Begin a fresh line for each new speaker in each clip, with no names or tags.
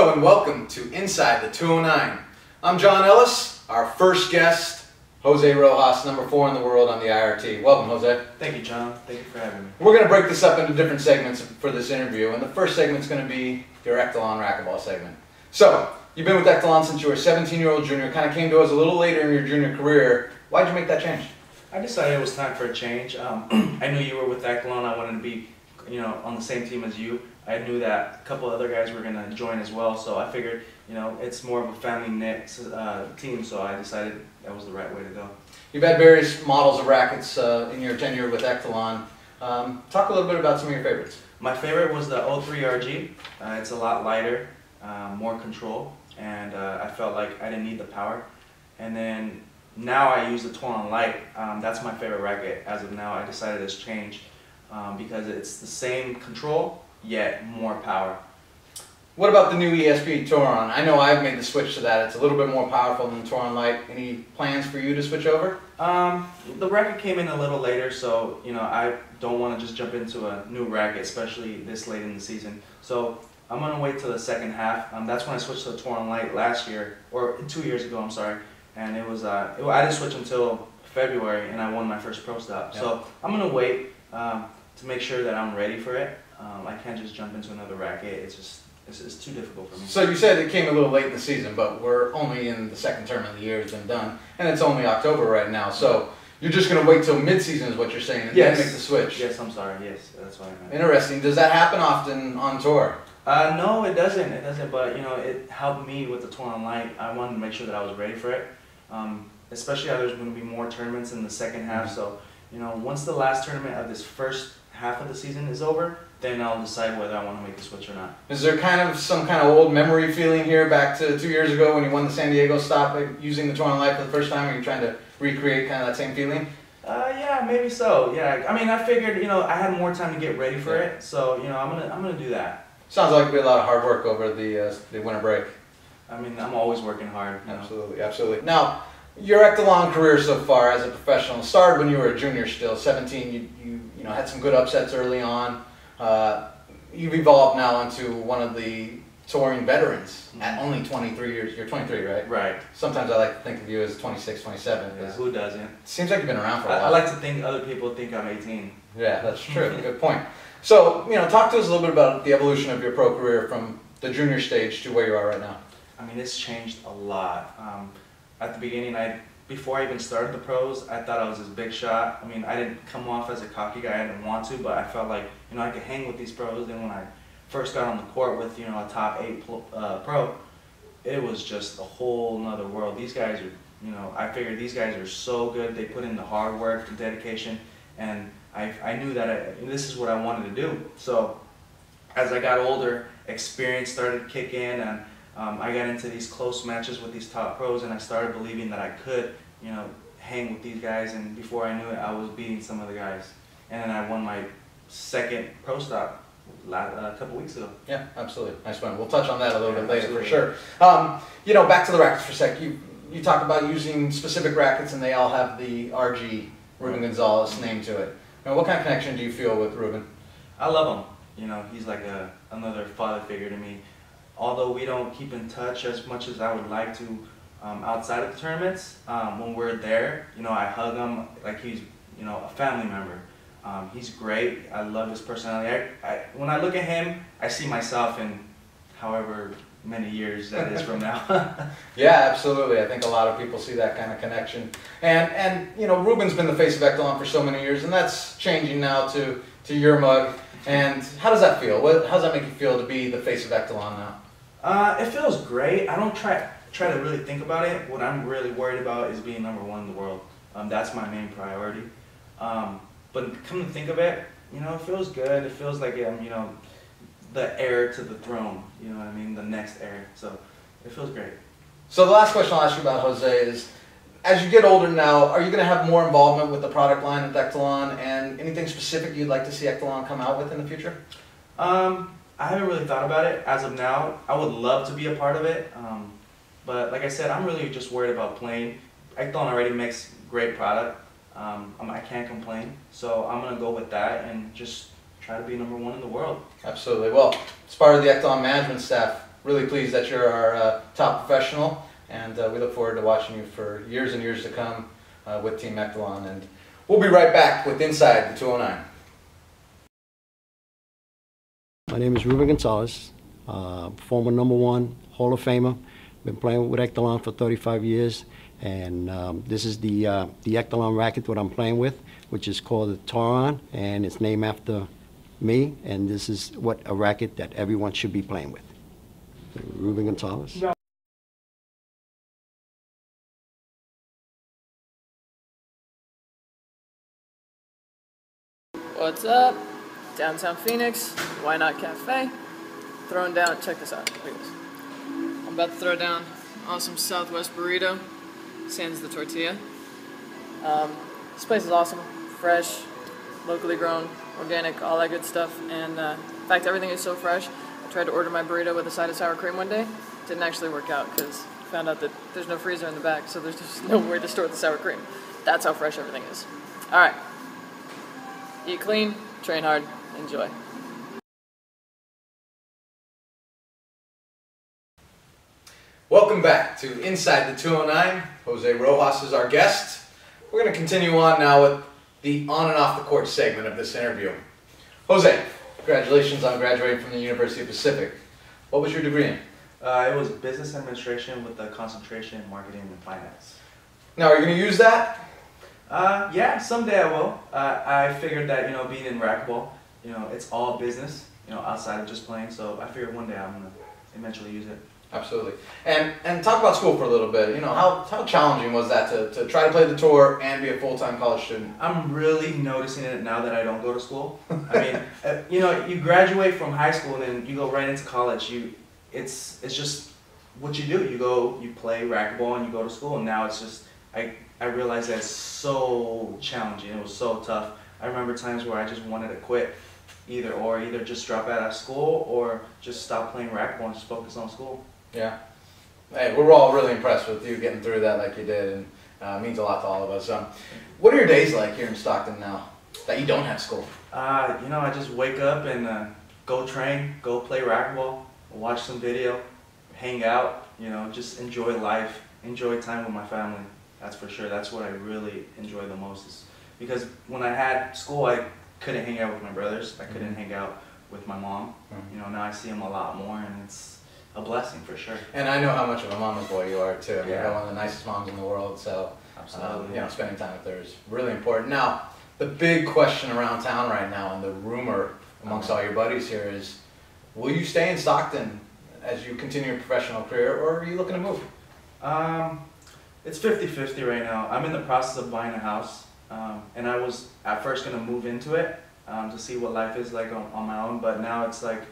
Hello and welcome to Inside the 209. I'm John Ellis, our first guest, Jose Rojas, number 4 in the world on the IRT. Welcome, Jose.
Thank you, John. Thank you for having me.
We're going to break this up into different segments for this interview, and the first segment is going to be your Echelon racquetball segment. So, you've been with Echelon since you were a 17-year-old junior, kind of came to us a little later in your junior career. Why did you make that change?
I decided it was time for a change. I knew you were with Echelon. I wanted to be, on the same team as you. I knew that a couple other guys were going to join as well, so I figured, it's more of a family-knit team, so I decided that was the right way to go.
You've had various models of rackets in your tenure with Echelon. Talk a little bit about some of your favorites.
My favorite was the 03 RG. It's a lot lighter, more control, and I felt like I didn't need the power. And then now I use the Toron Light. That's my favorite racket as of now. I decided this change because it's the same control, yet more power.
What about the new ESP Toron? I know I've made the switch to that. It's a little bit more powerful than the Toron Light. Any plans for you to switch over?
The racket came in a little later, so I don't want to just jump into a new racket, especially this late in the season. So I'm going to wait till the second half. That's when I switched to the Toron Light last year, or 2 years ago, I'm sorry. And it was I didn't switch until February, and I won my first pro stop. Yeah. So I'm going to wait to make sure that I'm ready for it. I can't just jump into another racket. It's too difficult for me.
So you said it came a little late in the season, but we're only in the second term of the year. It's been done, and it's only October right now. So you're just going to wait till mid-season is what you're saying, and then make the switch.
Yes, I'm sorry. Yes, that's what I meant.
Interesting. Does that happen often on tour?
No, it doesn't. It doesn't. But it helped me with the Toron Light. I wanted to make sure that I was ready for it. Especially how there's going to be more tournaments in the second half. So once the last tournament of this first half of the season is over, then I'll decide whether I want to make a switch or not. Is
there some kind of old memory feeling here back to 2 years ago when you won the San Diego stop using the Toron Light for the first time? Are you trying to recreate kind of that same feeling?
Yeah, maybe so. Yeah, I mean, I figured I had more time to get ready for it, so I'm gonna do that.
Sounds like it'll be a lot of hard work over the winter break.
I mean, I'm always working hard.
Absolutely, absolutely. Now, your Echelon career so far as a professional started when you were a junior still, 17. You had some good upsets early on. You've evolved now into one of the touring veterans at only 23 years. You're 23, right?
Right.
Sometimes I like to think of you as 26, 27.
Yeah, who doesn't? It
seems like you've been around for a while.
I like to think other people think I'm 18.
Yeah, that's true. Good point. So, talk to us a little bit about the evolution of your pro career from the junior stage to where you are right now.
I mean, it's changed a lot. At the beginning, before I even started the pros, I thought I was this big shot. I mean, I didn't come off as a cocky guy. I didn't want to, but I felt like, I could hang with these pros. Then when I first got on the court with, a top 8 pro, it was just a whole nother world. These guys are, I figured these guys are so good. They put in the hard work, the dedication, and I knew that this is what I wanted to do. So as I got older, experience started to kick in, and I got into these close matches with these top pros, and I started believing that I could, hang with these guys, and before I knew it, I was beating some of the guys. And then I won my second pro stop a couple weeks ago.
Yeah, absolutely. Nice one. We'll touch on that a little bit later for sure. Back to the rackets for a sec. You talk about using specific rackets, and they all have the RG, Ruben Gonzalez, name to it. Now, what kind of connection do you feel with Ruben?
I love him. He's like another father figure to me. Although we don't keep in touch as much as I would like to outside of the tournaments, when we're there, I hug him like he's, a family member. He's great. I love his personality. When I look at him, I see myself in however many years that is from now.
Yeah, absolutely. I think a lot of people see that kind of connection. And Ruben's been the face of Echelon for so many years, and that's changing now to your mug. And how does that feel? How does that make you feel to be the face of Echelon now?
It feels great. I don't try to really think about it. What I'm really worried about is being number 1 in the world. That's my main priority. But come to think of it, it feels good. It feels like I'm, the heir to the throne. You know what I mean? The next heir. So it feels great.
So the last question I'll ask you about, Jose, is as you get older now, are you going to have more involvement with the product line at Echelon, and anything specific you'd like to see Echelon come out with in the future?
I haven't really thought about it as of now. I would love to be a part of it, but like I said, I'm really just worried about playing. Echelon already makes great product. I can't complain, so I'm going to go with that and just try to be number 1 in the world.
Absolutely. Well, as part of the Echelon management staff, really pleased that you're our top professional, and we look forward to watching you for years and years to come with Team Echelon. And we'll be right back with Inside the 209.
My name is Ruben Gonzalez, former #1 Hall of Famer. Been playing with Echelon for 35 years, and this is the Echelon racket that I'm playing with, which is called the Toron, and it's named after me, and this is what a racket that everyone should be playing with. Ruben Gonzalez. No.
What's up? Downtown Phoenix, Why Not Cafe. Throwing down, check this out. Look at this. I'm about to throw down awesome Southwest burrito, sans the tortilla. This place is awesome, fresh, locally grown, organic, all that good stuff. And in fact, everything is so fresh. I tried to order my burrito with a side of sour cream one day. Didn't actually work out because I found out that there's no freezer in the back, so there's just nowhere to store the sour cream. That's how fresh everything is. All right. Eat clean, train hard, enjoy.
Welcome back to Inside the 209. Jose Rojas is our guest. We're going to continue on now with the on and off the court segment of this interview. Jose, congratulations on graduating from the University of Pacific. What was your degree in?
It was business administration with a concentration in marketing and finance.
Now, are you going to use that?
Yeah, someday I will. I figured that, being in racquetball, it's all business, outside of just playing. So I figured one day I'm going to eventually use it.
Absolutely. And talk about school for a little bit. How challenging was that to try to play the tour and be a full-time college student?
I'm really noticing it now that I don't go to school. I mean, you graduate from high school and then you go right into college. It's just what you do. You play racquetball and you go to school, and now it's just, I realized that it's so challenging. It was so tough. I remember times where I just wanted to quit, either just drop out of school or just stop playing racquetball and just focus on school.
Yeah. Hey, we're all really impressed with you getting through that like you did, and it means a lot to all of us. What are your days like here in Stockton now that you don't have school?
I just wake up and go train, go play racquetball, watch some video, hang out, just enjoy life, enjoy time with my family. That's for sure. That's what I really enjoy the most, is because when I had school, I couldn't hang out with my brothers. I couldn't hang out with my mom. Now I see them a lot more, and it's a blessing for sure.
And I know how much of a mama's boy you are too. I mean,
Yeah.
you're one of the nicest moms in the world, so
Absolutely.
Spending time with her is really important. Now, the big question around town right now, and the rumor amongst all your buddies here is, will you stay in Stockton as you continue your professional career, or are you looking to move?
It's 50-50 right now. I'm in the process of buying a house, and I was at first going to move into it to see what life is like on my own, but now it's like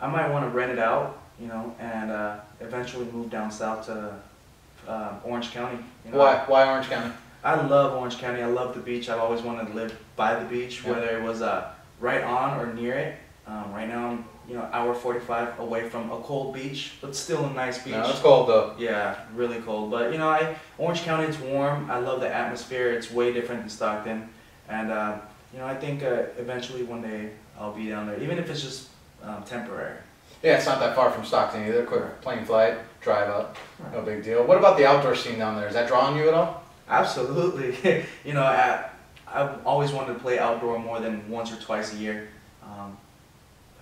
I might want to rent it out, and eventually move down south to Orange County.
Why Orange County?
I love Orange County. I love the beach. I've always wanted to live by the beach, whether it was right on or near it. Right now I'm hour 45 away from a cold beach, but still a nice beach.
No, it's cold though.
Yeah, really cold. But Orange County, it's warm. I love the atmosphere. It's way different than Stockton, and I think eventually one day I'll be down there, even if it's just temporary. Yeah,
it's not that far from Stockton either. Quick plane flight, drive up, no big deal. What about the outdoor scene down there? Is that drawing you at all?
Absolutely. I've always wanted to play outdoor more than once or twice a year.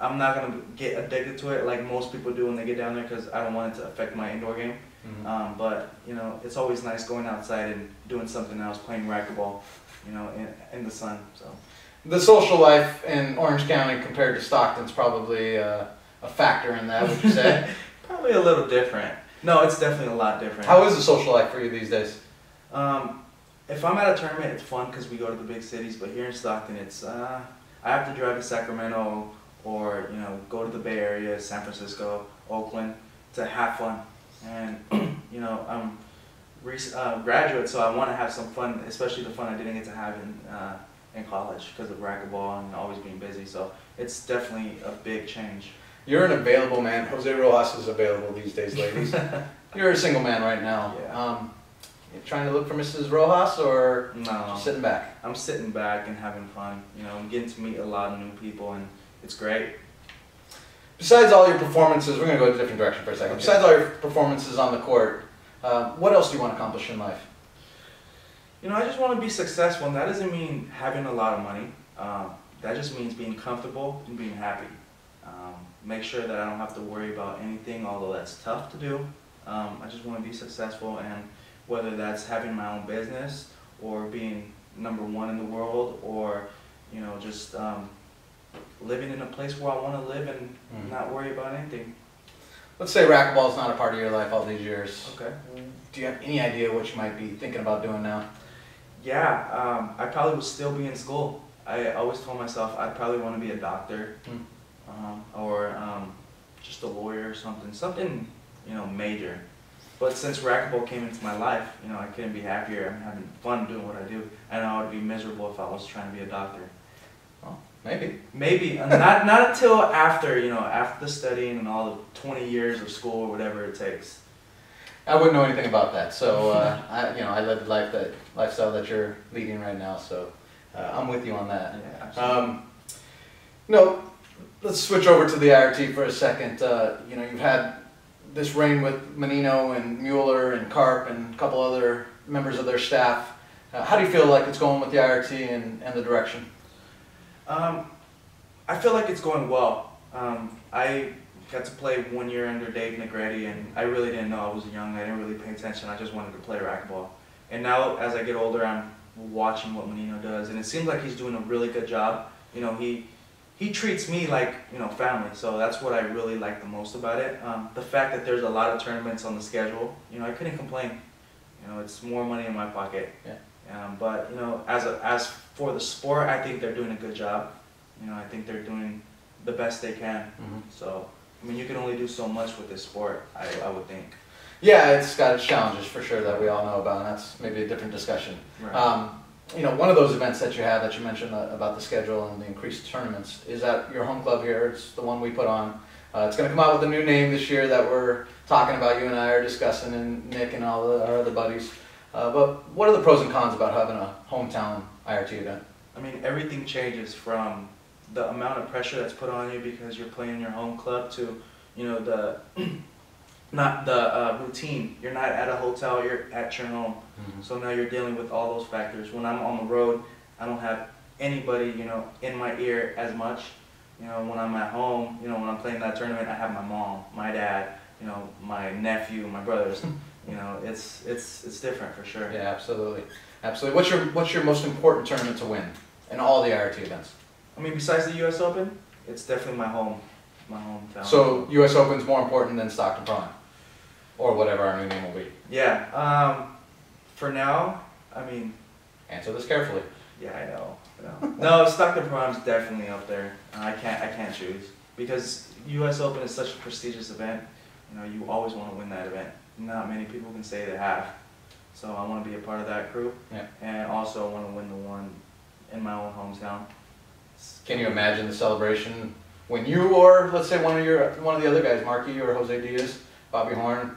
I'm not going to get addicted to it like most people do when they get down there, because I don't want it to affect my indoor game. But it's always nice going outside and doing something else, playing racquetball, in the sun. So
the social life in Orange County compared to Stockton's probably a factor in that, would you say?
Probably a little different. No, it's definitely a lot different.
How is the social life for you these days?
If I'm at a tournament, it's fun because we go to the big cities. But here in Stockton, it's I have to drive to Sacramento, or go to the Bay Area, San Francisco, Oakland, to have fun. And I'm graduate, so I want to have some fun, especially the fun I didn't get to have in college because of racquetball and always being busy. So it's definitely a big change.
You're an available man. Jose Rojas is available these days, ladies. You're a single man right now.
Yeah.
You trying to look for Mrs. Rojas, or
No,
just sitting back?
I'm sitting back and having fun. I'm getting to meet a lot of new people, and it's great.
Besides all your performances, we're going to go a different direction for a second.
Okay.
Besides all your performances on the court, what else do you want to accomplish in life?
You know, I just want to be successful, and that doesn't mean having a lot of money. That just means being comfortable and being happy. Make sure that I don't have to worry about anything, although that's tough to do. I just want to be successful, and whether that's having my own business or being #1 in the world, or you know, just living in a place where I want to live and not worry about anything.
Let's say racquetball is not a part of your life all these years.
Okay.
Do you have any idea what you might be thinking about doing now?
Yeah, I probably would still be in school. I always told myself I'd probably want to be a doctor, or just a lawyer or something, you know, major. But since racquetball came into my life, you know, I couldn't be happier. I'm having fun doing what I do, and I would be miserable if I was trying to be a doctor.
Well, maybe.
Maybe not until after, you know, after the studying and all the 20 years of school or whatever it takes.
I wouldn't know anything about that, so I led the lifestyle that you're leading right now. So I'm with you on that.
Yeah, absolutely.
No, let's switch over to the IRT for a second. You know, you've had this reign with Menino and Mueller and Karp and a couple other members of their staff. How do you feel like it's going with the IRT and the direction?
I feel like it's going well. I got to play 1 year under Dave Negretti, and I really didn't know. I was young. I didn't really pay attention. I just wanted to play racquetball. And now, as I get older, I'm watching what Menino does, and it seems like he's doing a really good job. You know, he treats me like, you know, family, so that's what I really like the most about it. The fact that there's a lot of tournaments on the schedule, you know, I couldn't complain. You know, it's more money in my pocket.
Yeah.
But you know, as for the sport, I think they're doing a good job. You know, I think they're doing the best they can. So, I mean, you can only do so much with this sport, I would think.
Yeah, it's got its challenges for sure that we all know about, and that's maybe a different discussion.
Right.
You know, one of those events that you have that you mentioned about the schedule and the increased tournaments is at your home club here. It's the one we put on. It's going to come out with a new name this year that we're talking about. You and I are discussing, and Nick and all our other buddies. But what are the pros and cons about having a hometown IRT event?
I mean, everything changes from the amount of pressure that's put on you because you're playing in your home club to, you know, the not the routine. You're not at a hotel, you're at your home. So now you're dealing with all those factors. When I'm on the road, I don't have anybody, you know, in my ear as much. You know, when I'm at home, you know, when I'm playing that tournament, I have my mom, my dad, you know, my nephew, my brothers. You know, it's different for sure.
Yeah, absolutely. Absolutely. What's your most important tournament to win in all the IRT events?
I mean, besides the U.S. Open, it's definitely my hometown.
So U.S. Open's more important than Stockton Prime, or whatever our new name will be.
Yeah. For now, I mean.
Answer this carefully.
Yeah, I know. No, Stockton Prime's definitely up there. I can't choose because U.S. Open is such a prestigious event. You know, you always want to win that event. Not many people can say they have. So I want to be a part of that crew.
Yeah.
And also I want to win the one in my own hometown.
Can you imagine the celebration when you, or let's say one of the other guys, Markey or Jose Diaz, Bobby Horn,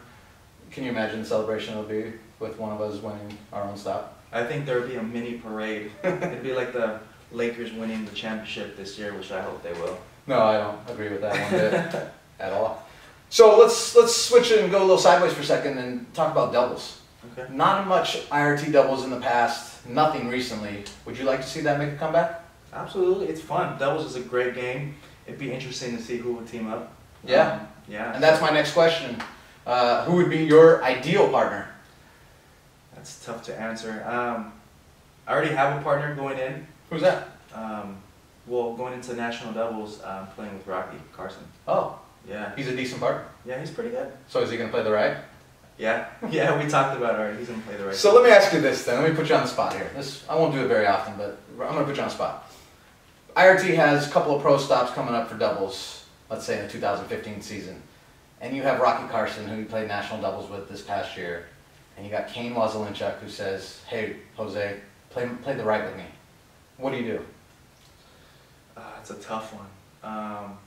can you imagine the celebration it'll be with one of us winning our own stop?
I think there would be a mini parade. It'd be like the Lakers winning the championship this year, which I hope they will.
No, I don't agree with that one bit at all. So let's switch it and go a little sideways for a second and talk about doubles.
Okay.
Not much IRT doubles in the past, nothing recently. Would you like to see that make a comeback?
Absolutely, it's fun. Doubles is a great game. It'd be interesting to see who would team up.
Yeah.
Yeah.
And that's my next question. Who would be your ideal partner?
That's tough to answer. I already have a partner going in.
Who's that?
Well, going into national doubles, playing with Rocky Carson.
Oh,
Yeah.
he's a decent partner.
Yeah, he's pretty good.
So is he going to play the right?
Yeah. Yeah, we talked about it already. He's going to play the right.
So let me ask you this then. Let me put you on the spot here. I won't do it very often, but I'm going to put you on the spot. IRT has a couple of pro stops coming up for doubles, let's say in the 2015 season. And you have Rocky Carson, who you played national doubles with this past year. And you got Kane Wazelinchuk, who says, hey, Jose, play the right with me. What do you do?
It's a tough one.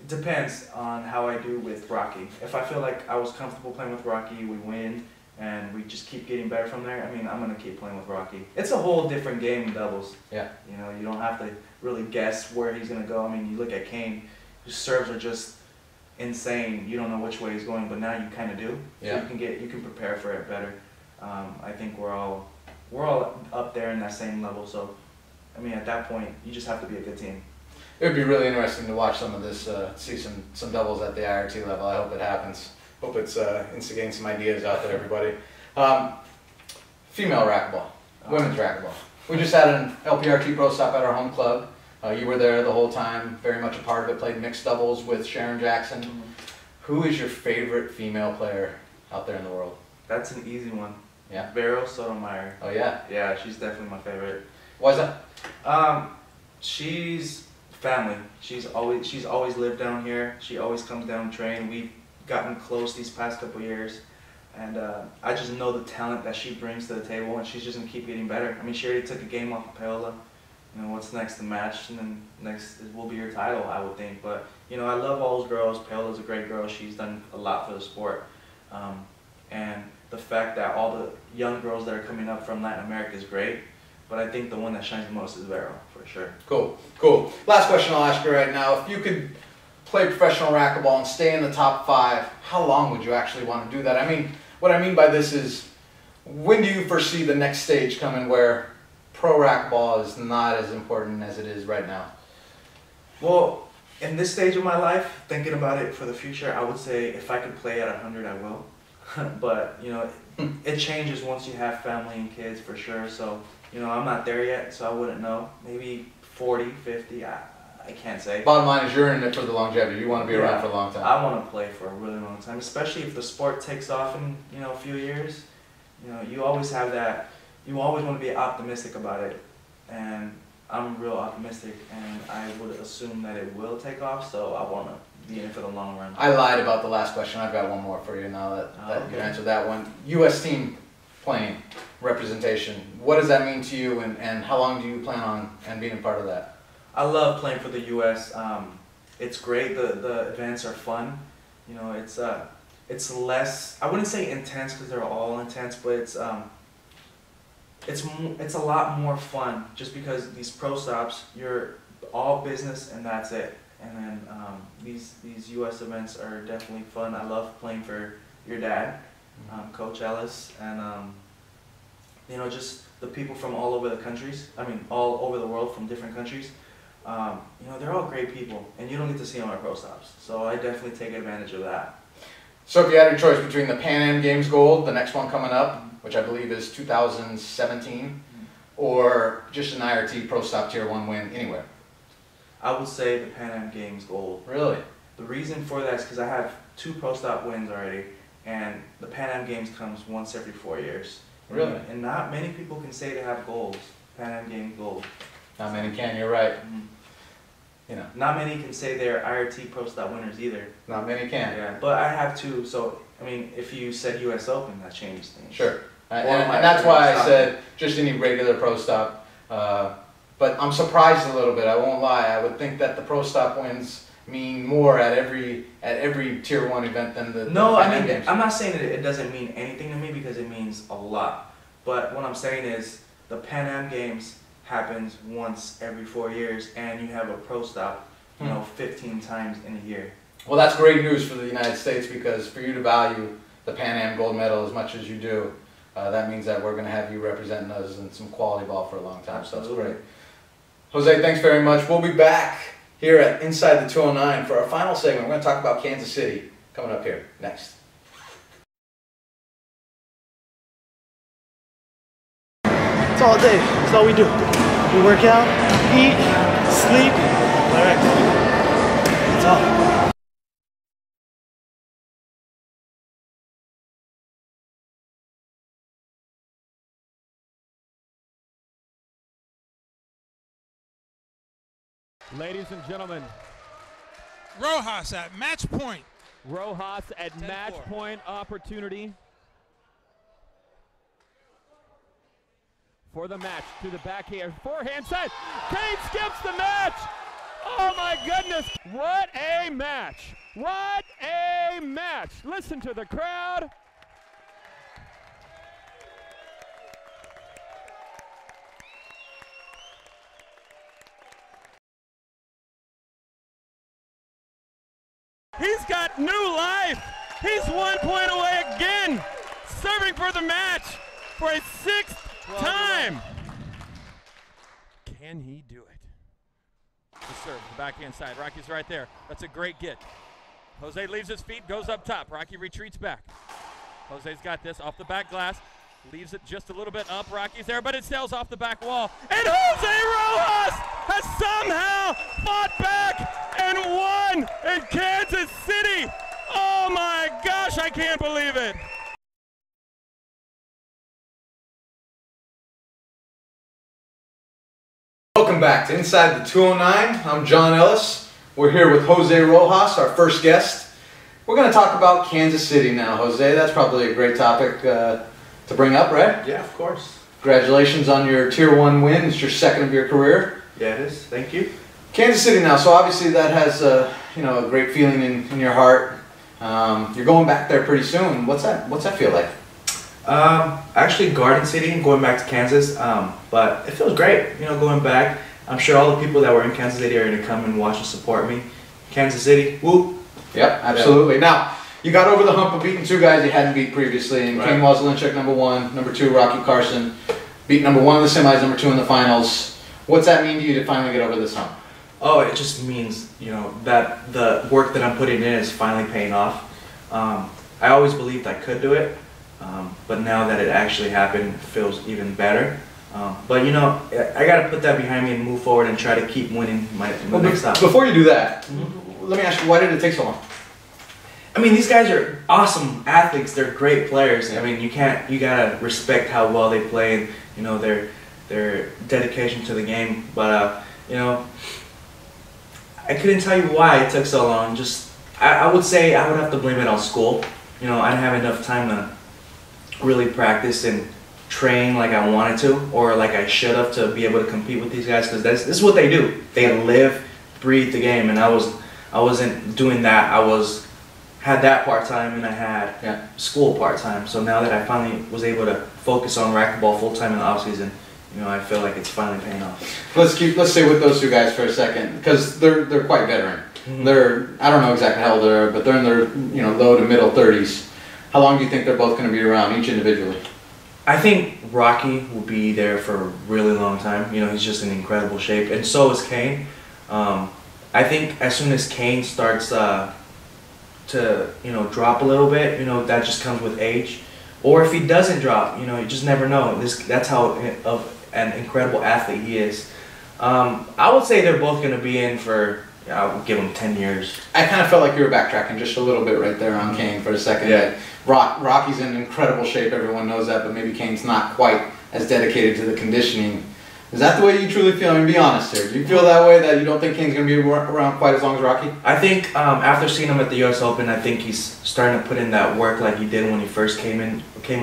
It depends on how I do with Rocky. If I feel like I was comfortable playing with Rocky, we win, and we just keep getting better from there, I mean, I'm going to keep playing with Rocky. It's a whole different game in doubles.
Yeah.
You know, you don't have to really guess where he's going to go. I mean, you look at Kane, whose serves are just insane. You don't know which way he's going, but now you kind of do.
Yeah.
So you can prepare for it better. I think we're all up there in that same level. So, I mean, at that point, you just have to be a good team.
It would be really interesting to watch some of this, see some doubles at the IRT level. I hope it happens. Hope it's instigating some ideas out there, everybody. Female racquetball, women's racquetball. We just had an LPRT Pro Stop at our home club. You were there the whole time, very much a part of it, played mixed doubles with Sharon Jackson. Mm-hmm. Who is your favorite female player out there in the world?
That's an easy one.
Yeah.
Vero Sotomayor.
Oh yeah?
Yeah, she's definitely my favorite.
Why is that?
She's family. She's always lived down here. She always comes down to train. We've gotten close these past couple years. And I just know the talent that she brings to the table, and she's just going to keep getting better. I mean, she already took a game off of Paola. You know, what's next? The match, and then next will be your title, I would think. But, you know, I love all those girls. Paola's a great girl. She's done a lot for the sport. And the fact that all the young girls that are coming up from Latin America is great. But I think the one that shines the most is Vero, for sure.
Cool, cool. Last question I'll ask you right now. If you could play professional racquetball and stay in the top 5, how long would you actually want to do that? I mean, what I mean by this is, when do you foresee the next stage coming where pro racquetball is not as important as it is right now?
Well, in this stage of my life, thinking about it for the future, I would say if I could play at 100, I will. But, you know, it changes once you have family and kids, for sure. So, you know, I'm not there yet, so I wouldn't know. Maybe 40, 50, I can't say.
Bottom line is you're in it for the longevity. You want to be around for a long time.
I want to play for a really long time, especially if the sport takes off in, you know, a few years. You know, you always have that, you always want to be optimistic about it. And I'm real optimistic, and I would assume that it will take off, so I want to be in it for the long run.
I lied about the last question. I've got one more for you now that you answered that one. U.S. team playing, representation. What does that mean to you, and how long do you plan on being a part of that?
I love playing for the U.S. It's great. The events are fun. You know, it's less, I wouldn't say intense because they're all intense, but it's a lot more fun just because these pro stops, you're all business and that's it. And then these U.S. events are definitely fun. I love playing for your dad, Coach Ellis, and you know, just the people from all over the countries. I mean, all over the world from different countries. You know, they're all great people, and you don't get to see them at pro stops. So I definitely take advantage of that.
So if you had your choice between the Pan Am Games Gold, the next one coming up, which I believe is 2017, or just an IRT Pro Stop Tier 1 win anywhere?
I would say the Pan Am Games Gold.
Really?
The reason for that is because I have 2 Pro Stop wins already, and the Pan Am Games comes once every 4 years.
Really?
And not many people can say they have golds, Pan Am Games Gold.
Not many can, you're right. You know.
Not many can say they're IRT Pro Stop winners either.
Not many can.
Yeah, but I have 2, so, I mean, if you said US Open, that changes things.
Sure. And that's why I said just any regular Pro Stop. But I'm surprised a little bit, I won't lie. I would think that the Pro Stop wins mean more at every Tier 1 event than the
Pan Am
Games.
I'm not saying that it doesn't mean anything to me because it means a lot. But what I'm saying is the Pan Am Games happens once every 4 years, and you have a Pro Stop, you know, 15 times in a year.
Well, that's great news for the United States, because for you to value the Pan Am gold medal as much as you do, that means that we're going to have you representing us in some quality ball for a long time.
Absolutely.
So that's great. Jose, thanks very much. We'll be back here at Inside the 209 for our final segment. We're going to talk about Kansas City coming up here next.
It's all day. That's all we do. We work out, eat, sleep. All right. That's all.
Ladies and gentlemen,
Rojas at match point.
Rojas at
10-4.
match point opportunity for the match. To the backhand, forehand set. Kane skips the match. Oh my goodness. What a match. What a match. Listen to the crowd. He's 1 point away again, serving for the match for a 6th time. Can he do it? The serve, the backhand side. Rocky's right there. That's a great get. Jose leaves his feet, goes up top. Rocky retreats back. Jose's got this off the back glass. Leaves it just a little bit up. Rocky's there, but it sails off the back wall. And Jose Rojas has somehow fought back and won in Kansas City. Oh my gosh, I can't believe it.
Welcome back to Inside the 209. I'm John Ellis. We're here with Jose Rojas, our first guest. We're going to talk about Kansas City now, Jose. That's probably a great topic to bring up, right?
Yeah, of course.
Congratulations on your Tier 1 win. It's your 2nd of your career.
Yeah, it is. Thank you.
Kansas City now, so obviously that has a great feeling in your heart. You're going back there pretty soon. What's that feel like?
Actually Garden City and going back to Kansas, but it feels great, going back. I'm sure all the people that were in Kansas City are going to come and watch and support me. Kansas City, whoop.
Yep, absolutely. Yeah. Now, you got over the hump of beating 2 guys you hadn't beat previously, and Kane Wozzelinchuk #1, #2 Rocky Carson, beat #1 in the semis, #2 in the finals. What's that mean to you to finally get over this hump?
Oh, it just means, that the work that I'm putting in is finally paying off. I always believed I could do it, but now that it actually happened, it feels even better. But I got to put that behind me and move forward and try to keep winning my next stop.
Before you do that, let me ask you, why did it take so long?
I mean, these guys are awesome athletes. They're great players. I mean, you gotta respect how well they play and their dedication to the game. But I couldn't tell you why it took so long. Just I would say I would have to blame it on school. I didn't have enough time to really practice and train like I wanted to, or like I should have, to be able to compete with these guys, because this is what they do. They live, breathe the game, and I wasn't doing that. Had that part-time, and I had school part-time. So now that I finally was able to focus on racquetball full-time in the off-season, I feel like it's finally paying off.
Let's stay with those 2 guys for a second, because they're quite veteran. They're, I don't know exactly how old they are, but they're in their low to middle 30s. How long do you think they're both going to be around, each individually?
I think Rocky will be there for a really long time. He's just in incredible shape, and so is Kane. I think as soon as Kane starts to drop a little bit, that just comes with age. Or if he doesn't drop, you just never know. That's how of an incredible athlete he is. I would say they're both going to be in for, I would give them 10 years.
I kind of felt like you were backtracking just a little bit right there on Kane for a second.
Yeah.
Rocky's in incredible shape, everyone knows that, but maybe Kane's not quite as dedicated to the conditioning. Is that the way you truly feel? I mean, be honest here. Do you feel that way, that you don't think Kane's going to be around quite as long as Rocky?
I think after seeing him at the U.S. Open, I think he's starting to put in that work like he did when he first came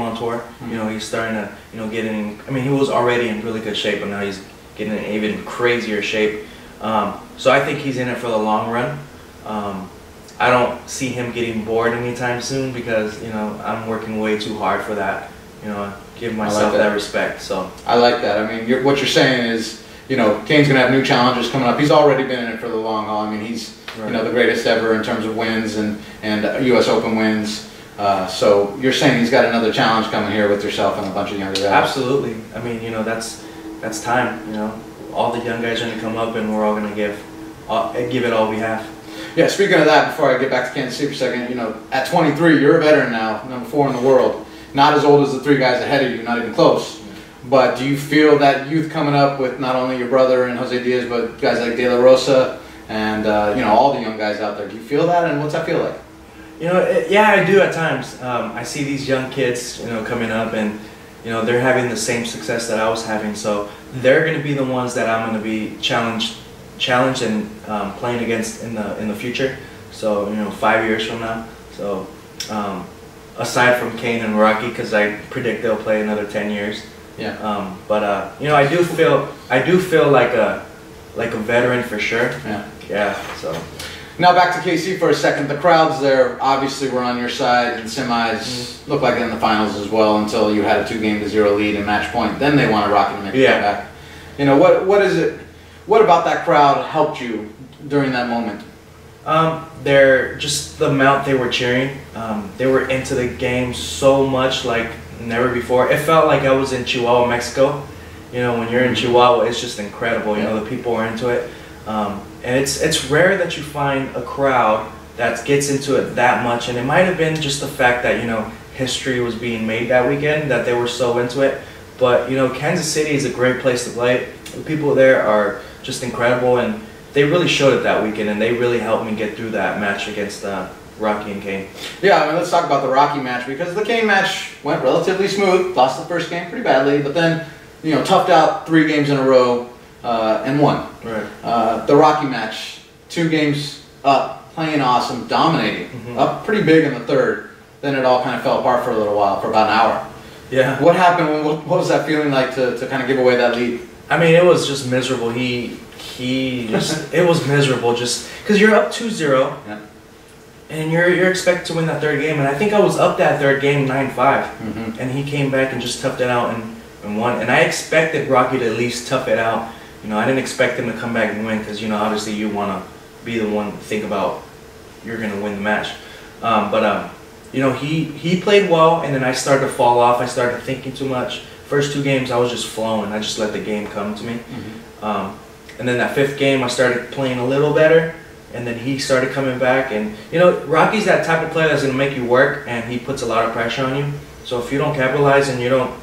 on tour. He's starting to get in. I mean, he was already in really good shape, but now he's getting in even crazier shape. So I think he's in it for the long run. I don't see him getting bored anytime soon, because I'm working way too hard for that. Give myself that respect. So
I like that. I mean, what you're saying is, Kane's gonna have new challenges coming up. He's already been in it for the long haul. I mean, he's the greatest ever in terms of wins and U.S. Open wins. So you're saying he's got another challenge coming here with yourself and a bunch of younger guys.
Absolutely. I mean, that's time. All the young guys are gonna come up, and we're all gonna give it all we have.
Yeah. Speaking of that, before I get back to Kansas City for a second, at 23, you're a veteran now, #4 in the world. Not as old as the 3 guys ahead of you, not even close. But do you feel that youth coming up with not only your brother and Jose Diaz, but guys like De La Rosa and all the young guys out there? Do you feel that, and what's that feel like?
Yeah, I do at times. I see these young kids, coming up, and they're having the same success that I was having. So they're going to be the ones that I'm going to be challenged and playing against in the future. So 5 years from now. So. Aside from Kane and Rocky, because I predict they'll play another 10 years.
Yeah.
But I do feel like a veteran for sure.
Yeah.
Yeah. So.
Now back to KC for a second. The crowds there obviously were on your side in semis. Looked like in the finals as well, until you had a 2-0 lead in match point. Then they wanted Rocky to make it back. What is it? What about that crowd helped you during that moment?
They're just the amount they were cheering. They were into the game so much, like never before. It felt like I was in Chihuahua, Mexico. You know, when you're in Chihuahua, it's just incredible. You know, the people are into it, and it's rare that you find a crowd that gets into it that much. And it might have been just the fact that, you know, history was being made that weekend, that they were so into it. But, you know, Kansas City is a great place to play. The people there are just incredible, and they really showed it that weekend, and they really helped me get through that match against Rocky and Kane.
Yeah, I mean, let's talk about the Rocky match, because the Kane match went relatively smooth. Lost the first game pretty badly, but then, you know, toughed out 3 games in a row and won.
Right.
The Rocky match, 2 games up, playing awesome, dominating, up pretty big in the third. Then it all kind of fell apart for a little while, for about an hour.
Yeah.
What happened? What was that feeling like to kind of give away that lead?
I mean, it was just miserable. He just, it was miserable just because you're up 2-0,
yeah,
and you're expected to win that third game. And I think I was up that third game 9-5, and he came back and just toughed it out and won. And I expected Rocky to at least tough it out. You know, I didn't expect him to come back and win because, you know, obviously you want to be the one to think about you're going to win the match. You know, he played well, and then I started to fall off. I started thinking too much. First 2 games, I was just flowing. I just let the game come to me. And then that 5th game, I started playing a little better, and then he started coming back. And, you know, Rocky's that type of player that's going to make you work, and he puts a lot of pressure on you. So if you don't capitalize and you don't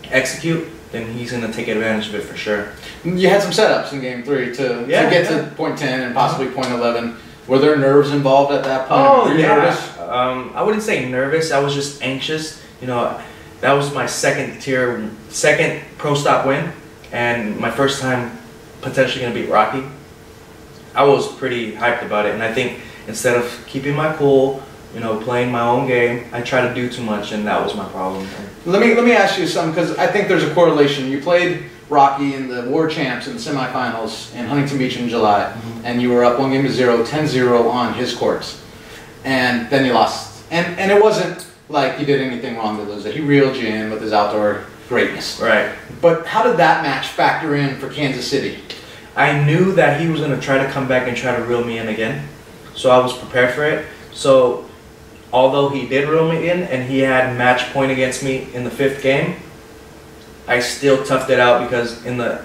execute, then he's going to take advantage of it for sure.
You had some setups in game 3 to get to point 10 and possibly point 11. Were there nerves involved at that point?
Oh,
Were you
yeah.
nervous?
I wouldn't say nervous. I was just anxious. You know, that was my second pro stop win, and my first time potentially going to beat Rocky. I was pretty hyped about it, and I think instead of keeping my cool, you know, playing my own game, I tried to do too much, and that was my problem.
Let me ask you something, because I think there's a correlation. You played Rocky in the War Champs in the semifinals in Huntington Beach in July, and you were up 1-0, 10-0 on his courts, and then you lost. And it wasn't like you did anything wrong to lose it. He reeled you in with his outdoor greatness.
Right.
But how did that match factor in for Kansas City?
I knew that he was going to try to come back and try to reel me in again, so I was prepared for it. So although he did reel me in and he had match point against me in the 5th game, I still toughed it out, because in the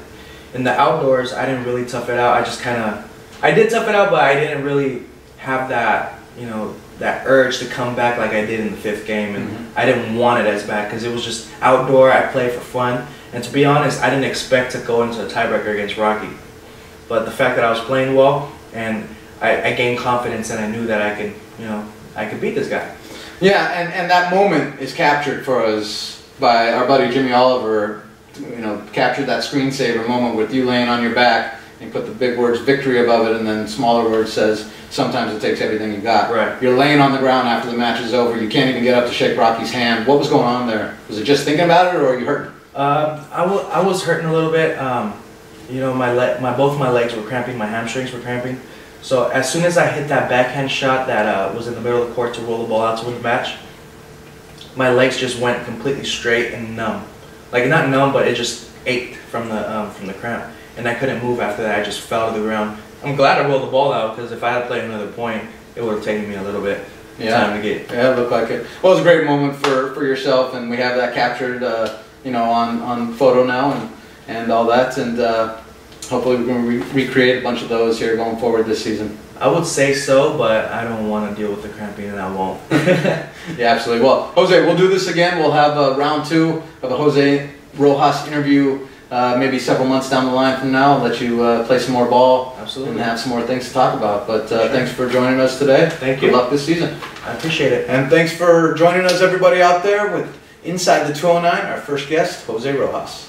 outdoors I didn't really tough it out. I just I did tough it out, but I didn't really have that, you know, that urge to come back like I did in the 5th game, and I didn't want it as bad because it was just outdoor. I played for fun, and to be honest, I didn't expect to go into a tiebreaker against Rocky. But the fact that I was playing well, and I gained confidence, and I knew that I could, you know, I could beat this guy.
Yeah, and that moment is captured for us by our buddy Jimmy Oliver. You know, captured that screensaver moment with you laying on your back, and put the big words "victory" above it, and then smaller words says, "Sometimes it takes everything you got."
Right.
You're laying on the ground after the match is over. You can't even get up to shake Rocky's hand. What was going on there? Was it just thinking about it, or were you hurt?
I was hurting a little bit. You know, both my legs were cramping. My hamstrings were cramping. So as soon as I hit that backhand shot that was in the middle of the court to roll the ball out to win the match, my legs just went completely straight and numb. Like, not numb, but it just ached from the cramp, and I couldn't move after that. I just fell to the ground. I'm glad I rolled the ball out, because if I had played another point, it would have taken me a little bit time to get.
Yeah, it looked like it. Well, it was a great moment for yourself, and we have that captured, you know, on photo now and all that, and hopefully we're going to recreate a bunch of those here going forward this season.
I would say so, but I don't want to deal with the cramping, and I won't.
Yeah, absolutely. Well, Jose, we'll do this again. We'll have round 2 of the Jose Rojas interview maybe several months down the line from now. I'll let you play some more ball.
Absolutely.
And have some more things to talk about. But thanks for joining us today.
Thank you.
Good luck this season.
I appreciate it.
And thanks for joining us, everybody out there, with Inside the 209, our first guest, Jose Rojas.